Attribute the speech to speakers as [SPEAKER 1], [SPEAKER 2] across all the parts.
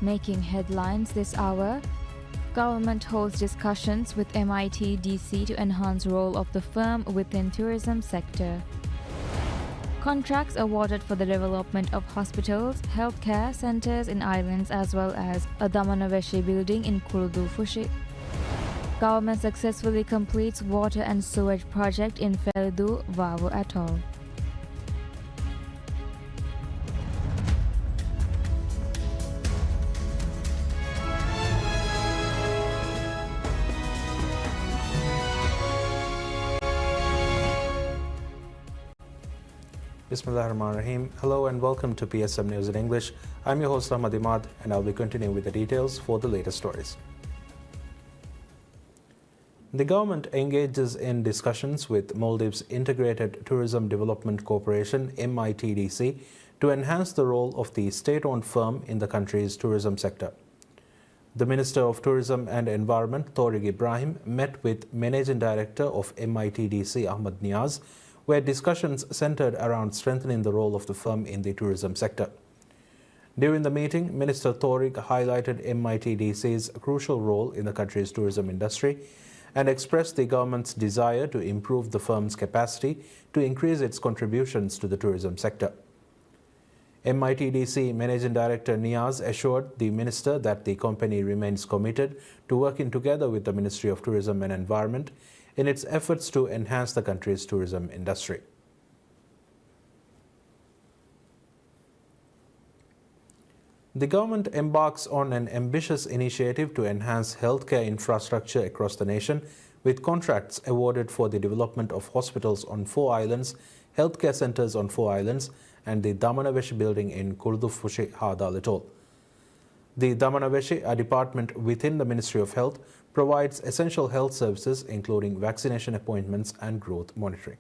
[SPEAKER 1] Making headlines this hour, government holds discussions with MIT DC to enhance role of the firm within tourism sector. Contracts awarded for the development of hospitals, healthcare centers in islands as well as a Damanaveshi building in Kurudu-Fushi. Government successfully completes water and sewage project in Felidu, Vavu Atoll.
[SPEAKER 2] Bismillahirrahmanirrahim. Hello and welcome to PSM News in English. I'm your host Ahmad Imad and I'll be continuing with the details for the latest stories. The government engages in discussions with Maldives Integrated Tourism Development Corporation MITDC to enhance the role of the state-owned firm in the country's tourism sector. The Minister of Tourism and Environment, Tariq Ibrahim, met with Managing Director of MITDC, Ahmad Niaz, where discussions centered around strengthening the role of the firm in the tourism sector. During the meeting, Minister Tariq highlighted MITDC's crucial role in the country's tourism industry and expressed the government's desire to improve the firm's capacity to increase its contributions to the tourism sector. MITDC Managing Director Niaz assured the minister that the company remains committed to working together with the Ministry of Tourism and Environment in its efforts to enhance the country's tourism industry. The government embarks on an ambitious initiative to enhance healthcare infrastructure across the nation, with contracts awarded for the development of hospitals on 4 islands, healthcare centers on 4 islands, and the Damanaveshi building in Kurudu-Fushi Hadal Atoll. The Damanaveshi, a department within the Ministry of Health, provides essential health services including vaccination appointments and growth monitoring.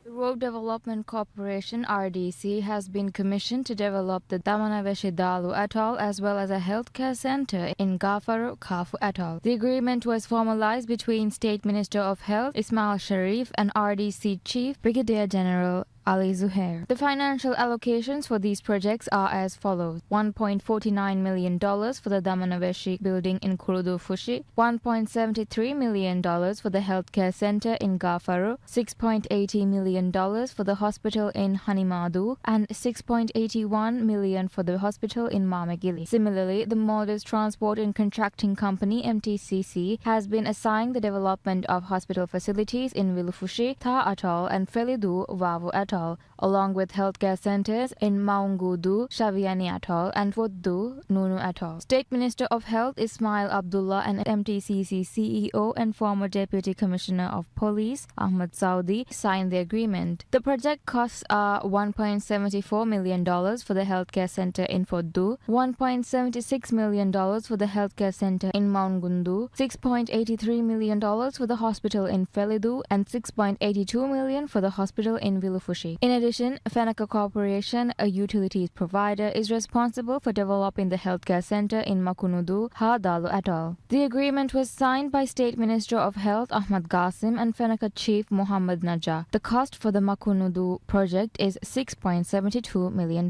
[SPEAKER 1] The Road Development Corporation RDC has been commissioned to develop the Damanaveshi Dalu Atoll as well as a healthcare center in Gafaru Kafu Atoll. The agreement was formalized between State Minister of Health Ismail Sharif and RDC Chief Brigadier General Ali Zuhair. The financial allocations for these projects are as follows: $1.49 million for the Damanaveshi building in Kurudu-Fushi, $1.73 million for the healthcare center in Gafaru, $6.80 million for the hospital in Hanimadu, and $6.81 million for the hospital in Mamagili. Similarly, the Maldives Transport and Contracting Company MTCC has been assigned the development of hospital facilities in Vilufushi, Ta Atoll, and Felidu, Vavu Atoll, along with healthcare centers in Maungudu, Shaviani Atoll, and Voddu, Nunu Atoll. State Minister of Health Ismail Abdullah and MTCC CEO and former Deputy Commissioner of Police Ahmad Saudi signed the agreement. The project costs are $1.74 million for the healthcare center in Voddu, $1.76 million for the healthcare center in Maungundu, $6.83 million for the hospital in Felidu, and $6.82 million for the hospital in Vilufushi. In addition, Fenaka Corporation, a utilities provider, is responsible for developing the healthcare center in Makunudu, Hadalu Atoll. The agreement was signed by State Minister of Health Ahmad Qasim and Fenaka Chief Muhammad Najah. The cost for the Makunudu project is $6.72 million.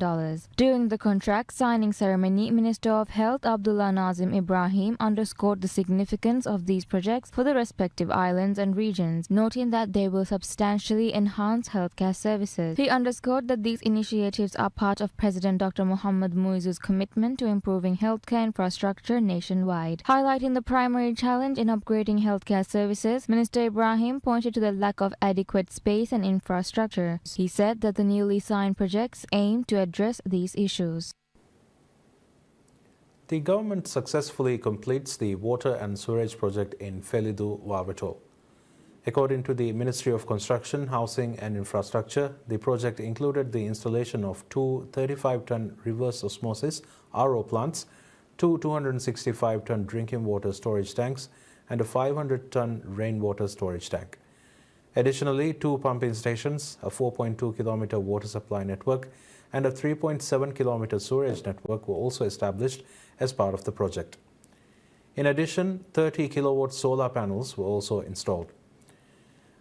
[SPEAKER 1] During the contract signing ceremony, Minister of Health Abdullah Nazim Ibrahim underscored the significance of these projects for the respective islands and regions, noting that they will substantially enhance healthcare services. He underscored that these initiatives are part of President Dr. Muhammad Muizzu's commitment to improving healthcare infrastructure nationwide. Highlighting the primary challenge in upgrading healthcare services, Minister Ibrahim pointed to the lack of adequate space and infrastructure. He said that the newly signed projects aim to address these issues.
[SPEAKER 2] The government successfully completes the water and sewage project in Felidu, Vavu Atoll. According to the Ministry of Construction, Housing and Infrastructure, the project included the installation of 2 35-ton reverse osmosis RO plants, 2 265-ton drinking water storage tanks, and a 500-ton rainwater storage tank. Additionally, 2 pumping stations, a 4.2-kilometer water supply network, and a 3.7-kilometer sewerage network were also established as part of the project. In addition, 30-kilowatt solar panels were also installed.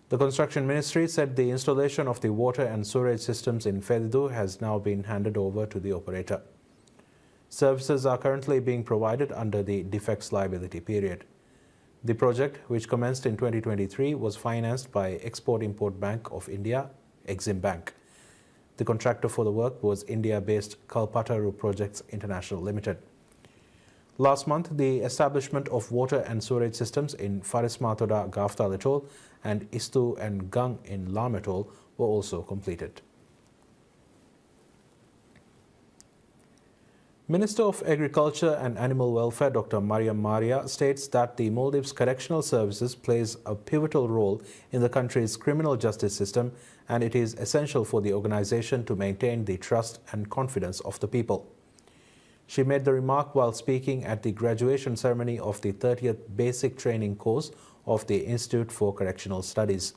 [SPEAKER 2] The Construction Ministry said the installation of the water and sewerage systems in Felidu has now been handed over to the operator. Services are currently being provided under the defects liability period. The project, which commenced in 2023, was financed by Export-Import Bank of India, Exim Bank. The contractor for the work was India-based Kalpataru Projects International Limited. Last month, the establishment of water and sewerage systems in Farismathoda Gaftal Atoll and Istu and Gang in Lam Atoll were also completed. Minister of Agriculture and Animal Welfare Dr. Mariam Maria states that the Maldives Correctional Services plays a pivotal role in the country's criminal justice system, and it is essential for the organization to maintain the trust and confidence of the people. She made the remark while speaking at the graduation ceremony of the 30th Basic Training course of the Institute for Correctional Studies.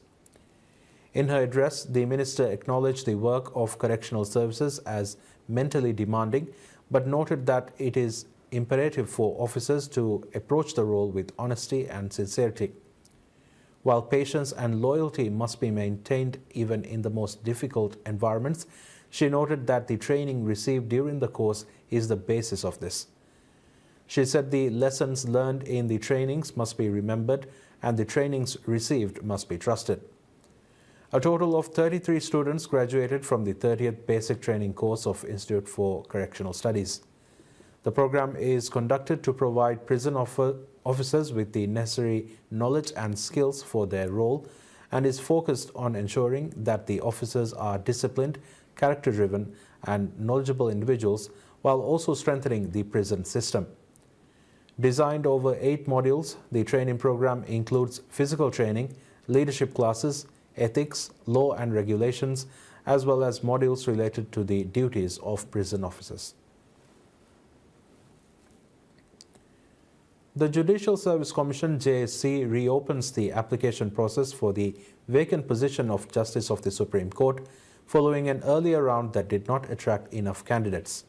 [SPEAKER 2] In her address, the minister acknowledged the work of correctional services as mentally demanding, but noted that it is imperative for officers to approach the role with honesty and sincerity. While patience and loyalty must be maintained even in the most difficult environments, she noted that the training received during the course is the basis of this. She said the lessons learned in the trainings must be remembered and the trainings received must be trusted. A total of 33 students graduated from the 30th Basic Training course of Institute for Correctional Studies. The program is conducted to provide prison officers with the necessary knowledge and skills for their role and is focused on ensuring that the officers are disciplined, character-driven and knowledgeable individuals while also strengthening the prison system. Designed over 8 modules, the training program includes physical training, leadership classes, ethics, law and regulations, as well as modules related to the duties of prison officers. The Judicial Service Commission JSC reopens the application process for the vacant position of Justice of the Supreme Court following an earlier round that did not attract enough candidates.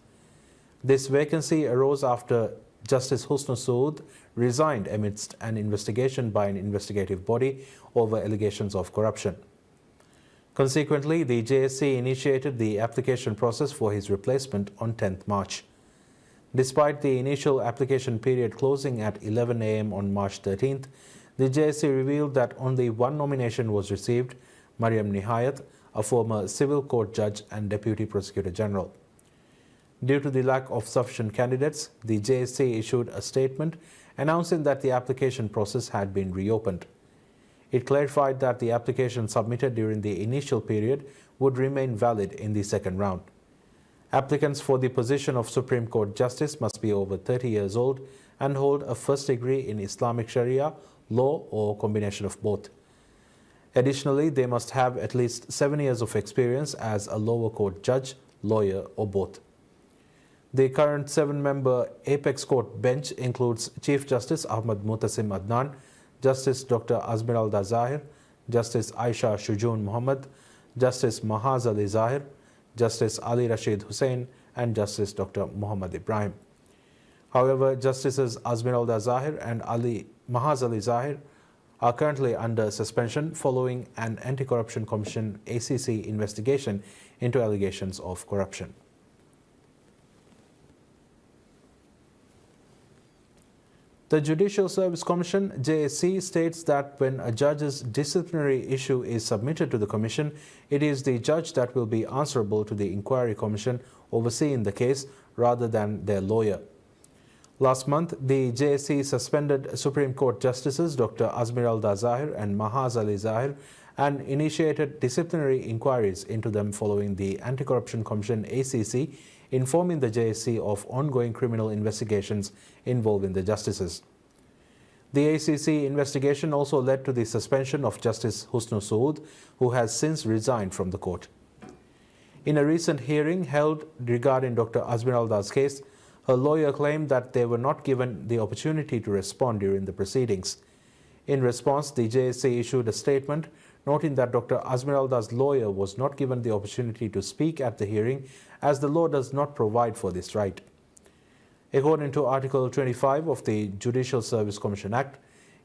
[SPEAKER 2] This vacancy arose after Justice Husnu Sood resigned amidst an investigation by an investigative body over allegations of corruption. Consequently, the JSC initiated the application process for his replacement on 10th March. Despite the initial application period closing at 11 a.m. on March 13th, the JSC revealed that only one nomination was received, Mariam Nihayat, a former civil court judge and Deputy Prosecutor General. Due to the lack of sufficient candidates, the JSC issued a statement announcing that the application process had been reopened. It clarified that the application submitted during the initial period would remain valid in the second round. Applicants for the position of Supreme Court Justice must be over 30 years old and hold a first degree in Islamic Sharia, law or combination of both. Additionally, they must have at least 7 years of experience as a lower court judge, lawyer or both. The current 7-member Apex Court bench includes Chief Justice Ahmad Mutasim Adnan, Justice Dr. Azmiralda Zahir, Justice Aisha Shujun Muhammad, Justice Mahaz Ali Zahir, Justice Ali Rashid Hussain and Justice Dr. Muhammad Ibrahim. However, Justices Azmiralda Zahir and Mahaz Ali Zahir are currently under suspension following an Anti-Corruption Commission ACC investigation into allegations of corruption. The Judicial Service Commission JSC states that when a judge's disciplinary issue is submitted to the Commission, it is the judge that will be answerable to the Inquiry Commission overseeing the case rather than their lawyer. Last month, the JSC suspended Supreme Court Justices Dr. Azmiralda Zahir and Mahaz Ali Zahir and initiated disciplinary inquiries into them following the Anti-Corruption Commission ACC informing the JSC of ongoing criminal investigations involving the justices. The ACC investigation also led to the suspension of Justice Husnu Sood, who has since resigned from the court. In a recent hearing held regarding Dr. Azmiralda's case, her lawyer claimed that they were not given the opportunity to respond during the proceedings. In response, the JSC issued a statement noting that Dr. Azmiralda's lawyer was not given the opportunity to speak at the hearing as the law does not provide for this right. According to Article 25 of the Judicial Service Commission Act,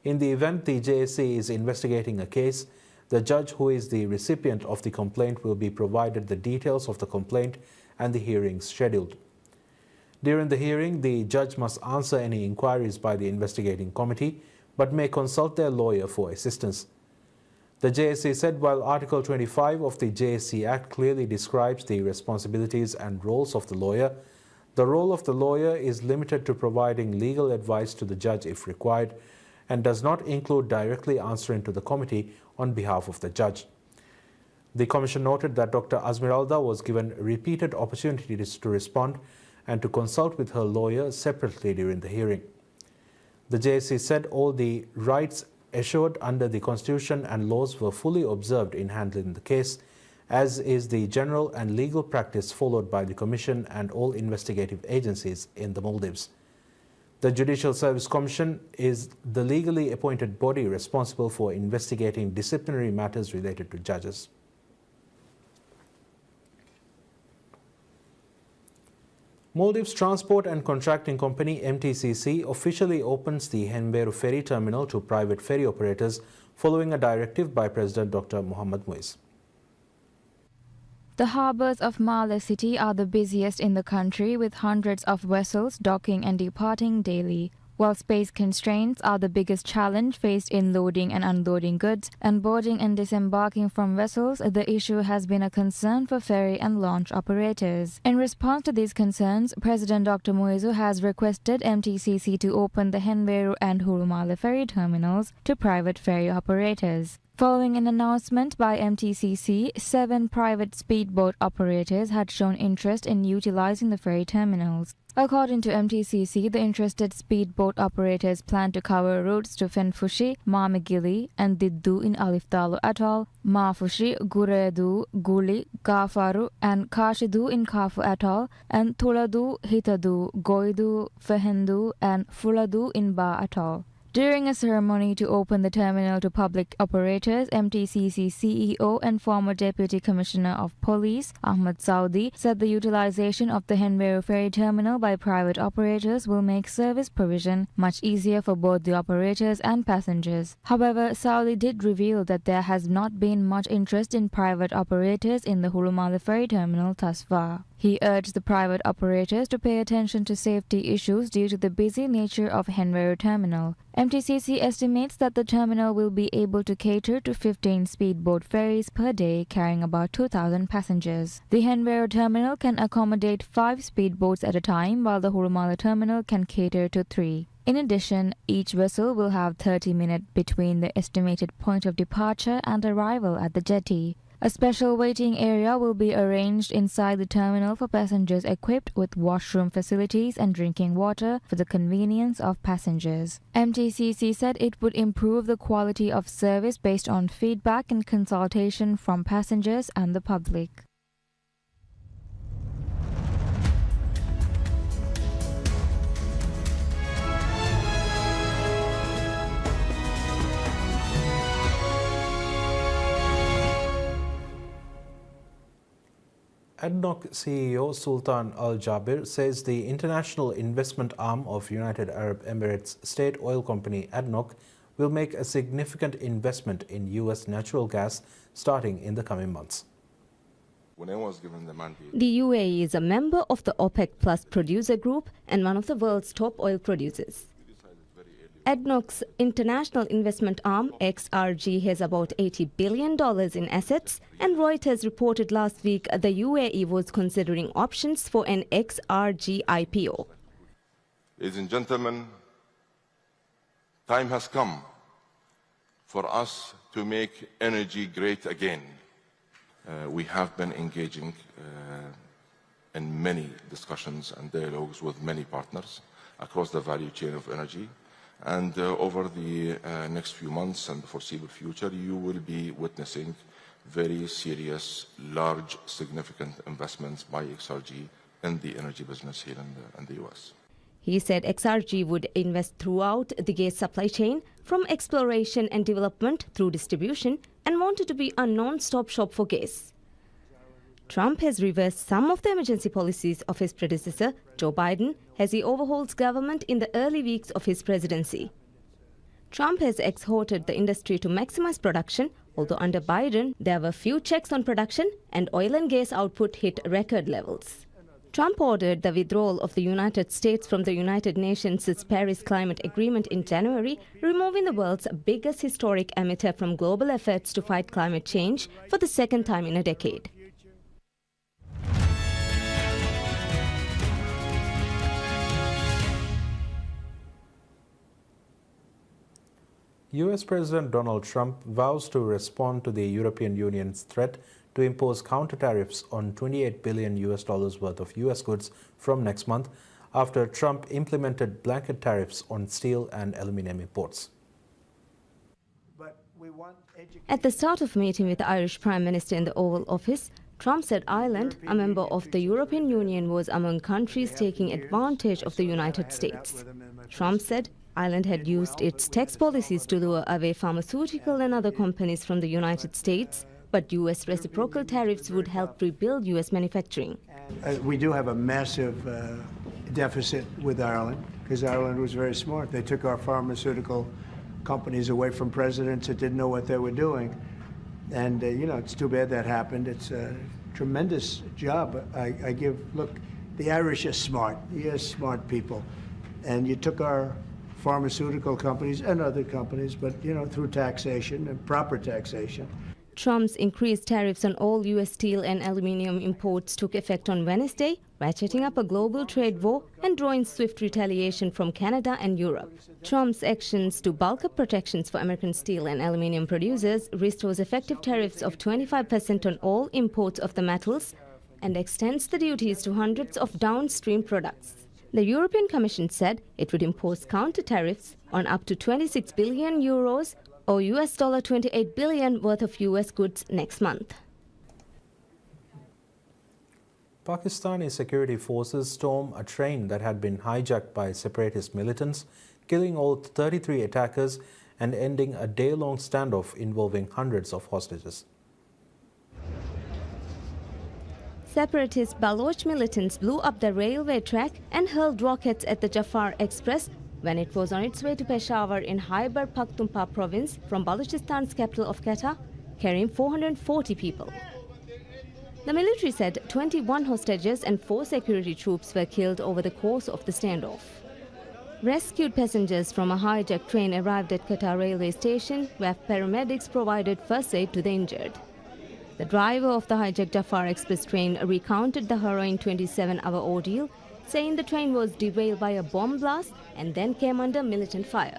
[SPEAKER 2] in the event the JSC is investigating a case, the judge who is the recipient of the complaint will be provided the details of the complaint and the hearings scheduled. During the hearing, the judge must answer any inquiries by the investigating committee, but may consult their lawyer for assistance. The JSC said while Article 25 of the JSC Act clearly describes the responsibilities and roles of the lawyer, the role of the lawyer is limited to providing legal advice to the judge if required and does not include directly answering to the committee on behalf of the judge. The Commission noted that Dr. Azmiralda was given repeated opportunities to respond and to consult with her lawyer separately during the hearing. The JSC said all the rights assured under the Constitution and laws were fully observed in handling the case, as is the general and legal practice followed by the Commission and all investigative agencies in the Maldives. The Judicial Service Commission is the legally appointed body responsible for investigating disciplinary matters related to judges. Maldives Transport and Contracting Company MTCC officially opens the Henberu Ferry Terminal to private ferry operators following a directive by President Dr. Mohamed Muiz.
[SPEAKER 1] The harbours of Malé City are the busiest in the country, with hundreds of vessels docking and departing daily. While space constraints are the biggest challenge faced in loading and unloading goods and boarding and disembarking from vessels, the issue has been a concern for ferry and launch operators. In response to these concerns, President Dr. Muizu has requested MTCC to open the Henberu and Hurumale ferry terminals to private ferry operators. Following an announcement by MTCC, 7 private speedboat operators had shown interest in utilizing the ferry terminals. According to MTCC, the interested speedboat operators plan to cover routes to Fenfushi, Mamigili, and Diddu in Alifdalo Atoll, Mafushi, Guredu, Guli, Gafaru, and Kashidu in Kafu Atoll, and Tuladu, Hitadu, Goidu, Fehendu, and Fuladu in Ba Atoll. During a ceremony to open the terminal to public operators, MTCC CEO and former Deputy Commissioner of Police, Ahmad Saudi, said the utilization of the Henberu ferry terminal by private operators will make service provision much easier for both the operators and passengers. However, Saudi did reveal that there has not been much interest in private operators in the Hurumale ferry terminal thus far. He urged the private operators to pay attention to safety issues due to the busy nature of Henberu terminal. MTCC estimates that the terminal will be able to cater to 15 speedboat ferries per day carrying about 2,000 passengers. The Henberu terminal can accommodate 5 speedboats at a time, while the Hurumale terminal can cater to 3. In addition, each vessel will have 30 minutes between the estimated point of departure and arrival at the jetty. A special waiting area will be arranged inside the terminal for passengers equipped with washroom facilities and drinking water for the convenience of passengers. MTCC said it would improve the quality of service based on feedback and consultation from passengers and the public.
[SPEAKER 2] ADNOC CEO Sultan Al Jaber says the international investment arm of United Arab Emirates state oil company ADNOC will make a significant investment in U.S. natural gas starting in the coming months.
[SPEAKER 3] When I was given the mandate,
[SPEAKER 4] The UAE is a member of the OPEC Plus producer group and one of the world's top oil producers. ADNOC's international investment arm, XRG, has about $80 billion in assets, and Reuters reported last week the UAE was considering options for an XRG IPO.
[SPEAKER 3] ladies and gentlemen, time has come for us to make energy great again. We have been engaging in many discussions and dialogues with many partners across the value chain of energy. And over the next few months and the foreseeable future, you will be witnessing very serious, large, significant investments by XRG in the energy business here in the US.
[SPEAKER 4] He said XRG would invest throughout the gas supply chain, from exploration and development through distribution, and wanted to be a non-stop shop for gas. Trump has reversed some of the emergency policies of his predecessor, Joe Biden, as he overhauls government in the early weeks of his presidency. Trump has exhorted the industry to maximize production, although under Biden, there were few checks on production and oil and gas output hit record levels. Trump ordered the withdrawal of the United States from the United Nations' Paris Climate Agreement in January, removing the world's biggest historic emitter from global efforts to fight climate change for the second time in a decade.
[SPEAKER 2] US President Donald Trump vows to respond to the European Union's threat to impose counter tariffs on $28 billion worth of US goods from next month after Trump implemented blanket tariffs on steel and aluminum imports.
[SPEAKER 4] At the start of a meeting with the Irish Prime Minister in the Oval Office, Trump said Ireland, a member of the European Union, was among countries taking advantage of the United States. Trump said Ireland had used its tax policies to lure away pharmaceutical and other companies from the United States, but U.S. reciprocal tariffs would help rebuild U.S. manufacturing.
[SPEAKER 5] We do have a massive deficit with Ireland, because Ireland was very smart. They took our pharmaceutical companies away from presidents that didn't know what they were doing. And, it's too bad that happened. It's a tremendous job. Look, the Irish are smart. You're smart people. And you took our pharmaceutical companies and other companies, but, through taxation and proper taxation.
[SPEAKER 4] Trump's increased tariffs on all U.S. steel and aluminum imports took effect on Wednesday, ratcheting up a global trade war and drawing swift retaliation from Canada and Europe. Trump's actions to bulk up protections for American steel and aluminum producers restores effective tariffs of 25% on all imports of the metals and extends the duties to hundreds of downstream products. The European Commission said it would impose counter tariffs on up to 26 billion euros or US $28 billion worth of US goods next month.
[SPEAKER 2] Pakistani security forces stormed a train that had been hijacked by separatist militants, killing all 33 attackers and ending a day-long standoff involving hundreds of hostages.
[SPEAKER 4] Separatist Baloch militants blew up the railway track and hurled rockets at the Jafar Express when it was on its way to Peshawar in Khyber Pakhtunkhwa province from Balochistan's capital of Quetta, carrying 440 people. The military said 21 hostages and 4 security troops were killed over the course of the standoff. Rescued passengers from a hijacked train arrived at Quetta railway station, where paramedics provided first aid to the injured. The driver of the hijacked Jafar Express train recounted the harrowing 27-hour ordeal, saying the train was derailed by a bomb blast and then came under militant fire.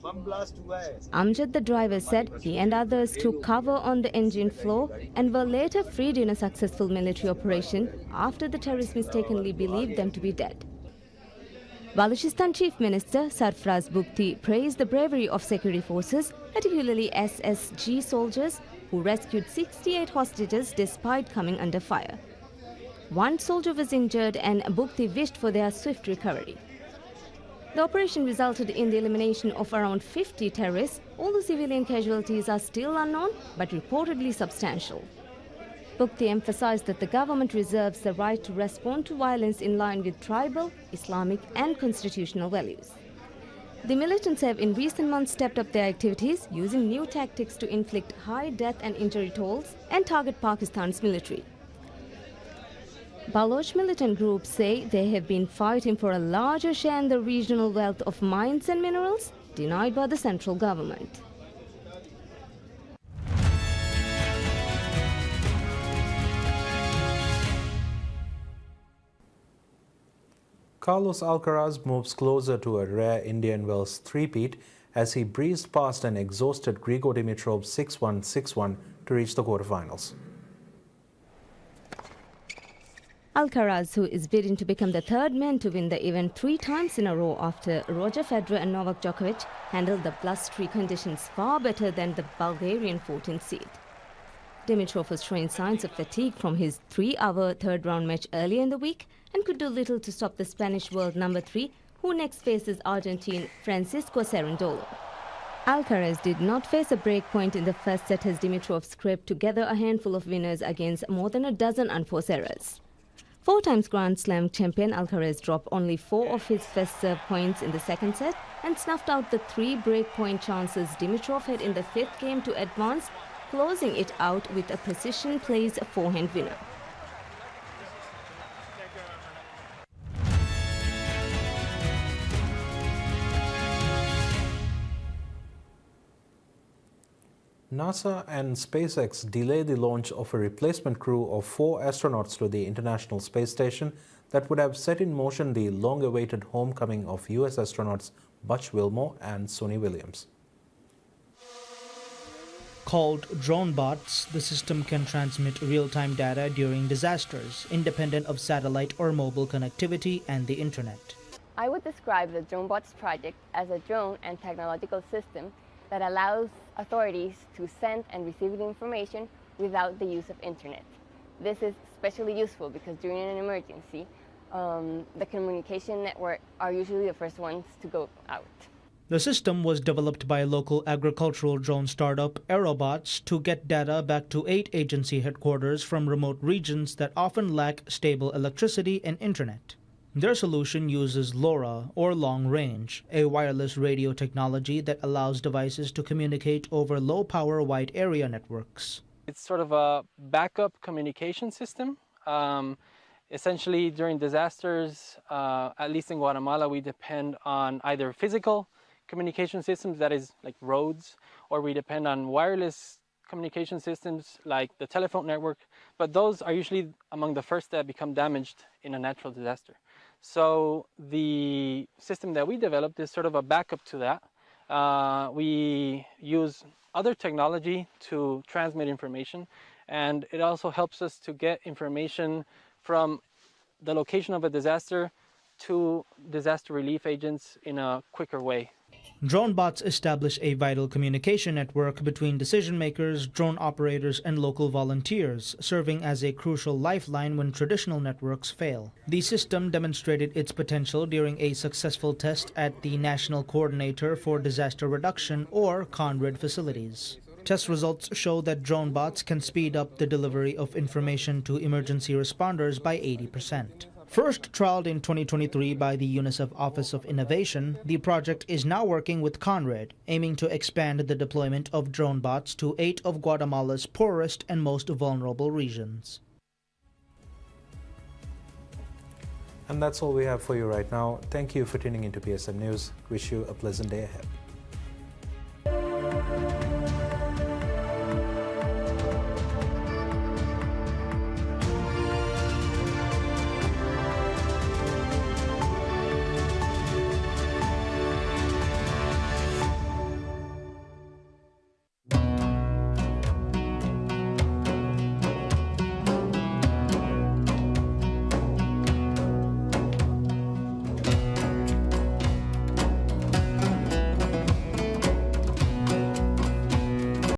[SPEAKER 4] Amjad, the driver, said he and others took cover on the engine floor and were later freed in a successful military operation after the terrorists mistakenly believed them to be dead. Balochistan Chief Minister Sarfraz Bugti praised the bravery of security forces, particularly SSG soldiers, who rescued 68 hostages despite coming under fire. 1 soldier was injured and Bugti wished for their swift recovery. The operation resulted in the elimination of around 50 terrorists, although civilian casualties are still unknown but reportedly substantial. Bugti emphasized that the government reserves the right to respond to violence in line with tribal, Islamic and constitutional values. The militants have in recent months stepped up their activities, using new tactics to inflict high death and injury tolls and target Pakistan's military. Baloch militant groups say they have been fighting for a larger share in the regional wealth of mines and minerals denied by the central government.
[SPEAKER 2] Carlos Alcaraz moves closer to a rare Indian Wells three-peat as he breezed past an exhausted Grigor Dimitrov 6-1, 6-1 to reach the quarterfinals.
[SPEAKER 4] Alcaraz, who is bidding to become the 3rd man to win the event 3 times in a row after Roger Federer and Novak Djokovic, handled the blustery conditions far better than the Bulgarian 14th seed. Dimitrov was showing signs of fatigue from his 3-hour third-round match earlier in the week and could do little to stop the Spanish world number 3, who next faces Argentine Francisco Cerundolo. Alcaraz did not face a break point in the first set as Dimitrov scraped together a handful of winners against more than a dozen unforced errors. 4 times Grand Slam champion Alcaraz dropped only 4 of his first serve points in the second set and snuffed out the 3 break-point chances Dimitrov had in the 5th game to advance, closing it out with a precision plays forehand winner.
[SPEAKER 2] NASA and SpaceX delay the launch of a replacement crew of 4 astronauts to the International Space Station that would have set in motion the long-awaited homecoming of U.S. astronauts Butch Wilmore and Suni Williams.
[SPEAKER 6] Called DroneBots, the system can transmit real-time data during disasters, independent of satellite or mobile connectivity and the internet.
[SPEAKER 7] I would describe the DroneBots project as a drone and technological system that allows authorities to send and receive information without the use of internet. This is especially useful because during an emergency, the communication network are usually the first ones to go out.
[SPEAKER 6] The system was developed by local agricultural drone startup Aerobots to get data back to 8 agency headquarters from remote regions that often lack stable electricity and internet. Their solution uses LoRa, or long range, a wireless radio technology that allows devices to communicate over low-power wide area networks.
[SPEAKER 8] It's sort of a backup communication system. Essentially, during disasters, at least in Guatemala, we depend on either physical communication systems, that is like roads, or we depend on wireless communication systems like the telephone network, but those are usually among the first that become damaged in a natural disaster. So the system that we developed is sort of a backup to that. We use other technology to transmit information, and it also helps us to get information from the location of a disaster to disaster relief agents in a quicker way.
[SPEAKER 6] DroneBots establish a vital communication network between decision makers, drone operators, and local volunteers, serving as a crucial lifeline when traditional networks fail. The system demonstrated its potential during a successful test at the National Coordinator for Disaster Reduction, or CONRAD, facilities. Test results show that DroneBots can speed up the delivery of information to emergency responders by 80%. First trialed in 2023 by the UNICEF Office of Innovation, the project is now working with CONRAD, aiming to expand the deployment of DroneBots to 8 of Guatemala's poorest and most vulnerable regions.
[SPEAKER 2] And that's all we have for you right now. Thank you for tuning into PSM News. Wish you a pleasant day ahead.